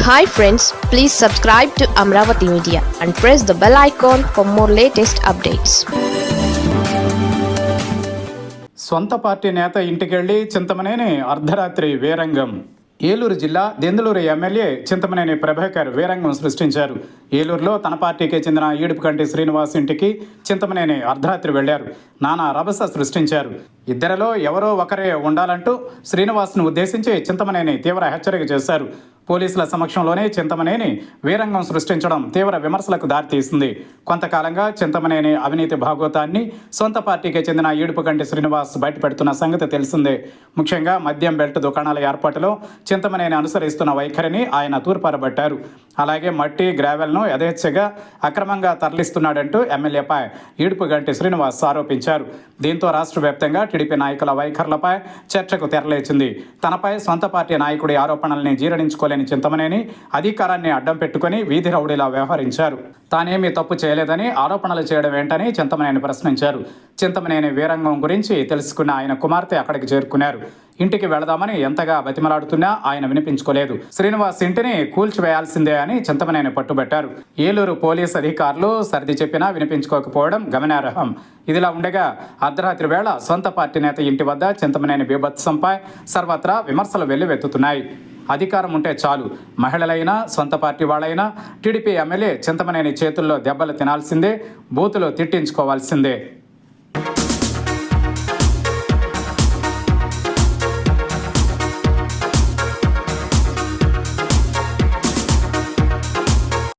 Hi friends, please subscribe to Amravati Media and press the bell icon for more latest updates. సొంత party నేత ఇంటికెళ్లి చింతమనేని అర్ధరాత్రి వీరంగం. ఏలూరు జిల్లా Denduluru MLA Chintamaneni Prabhakar వీరంగం సృష్టించారు. ఏలూరులో తన పార్టీకి చెందిన ఈడుపుకంటి శ్రీనివాస్ ఇంటికి చింతమనేని అర్ధరాత్రి వెళ్లారు. నానా రభస సృష్టించారు. ఇద్దరిలో ఎవరో ఒకరే ఉండాలంటూ శ్రీనివాస్ను ఉద్దేశించి చింతమనేని తీవ్ర హెచ్చరిక చేశారు. పోలీసుల సమక్షంలోనే చింతమనేని వీరంగం సృష్టించడం తీవ్ర విమర్శలకు దారితీసింది. కొంతకాలంగా చింతమనేని అవినీతి భాగోతాన్ని సొంత పార్టీకి చెందిన ఈడుపుకంటి శ్రీనివాస్ బయటపెడుతున్న సంగతి తెలిసిందే. ముఖ్యంగా మద్యం బెల్ట్ దుకాణాల ఏర్పాటులో చింతమనేని అనుసరిస్తున్న వైఖరిని ఆయన తూర్పారబట్టారు. అలాగే మట్టి గ్రావెల్ను యథేచ్ఛగా అక్రమంగా తరలిస్తున్నాడంటూ ఎమ్మెల్యేపై ఈడుపుగంటి శ్రీనివాస్ ఆరోపించారు. దీంతో రాష్ట్ర వ్యాప్తంగా టీడీపీ నాయకుల వైఖరులపై చర్చకు తెరలేచింది. తనపై సొంత పార్టీ నాయకుడి ఆరోపణల్ని జీర్ణించుకోలేని చింతమనేని అధికారాన్ని అడ్డం పెట్టుకుని వీధి రౌడీలా వ్యవహరించారు. తానేమీ తప్పు చేయలేదని ఆరోపణలు చేయడం ఏంటని చింతమనేని ప్రశ్నించారు. చింతమనేని వీరంగం గురించి తెలుసుకున్న ఆయన కుమార్తె అక్కడికి చేరుకున్నారు. ఇంటికి వెళదామని ఎంతగా బతిమలాడుతున్నా ఆయన వినిపించుకోలేదు. శ్రీనివాస్ ఇంటిని కూల్చివేయాల్సిందే అని చింతమనేని పట్టుబట్టారు. ఏలూరు పోలీస్ అధికారులు సర్ది చెప్పినా వినిపించుకోకపోవడం గమనార్హం. ఇదిలా ఉండగా అర్ధరాత్రి వేళ సొంత పార్టీ నేత ఇంటి వద్ద చింతమనేని బీభత్సంపై సర్వత్రా విమర్శలు వెల్లువెత్తుతున్నాయి. అధికారం ఉంటే చాలు, మహిళలైనా సొంత పార్టీ వాళ్ళైనా టీడీపీ ఎమ్మెల్యే చింతమనేని చేతుల్లో దెబ్బలు తినాల్సిందే, బూతులు తిట్టించుకోవాల్సిందే.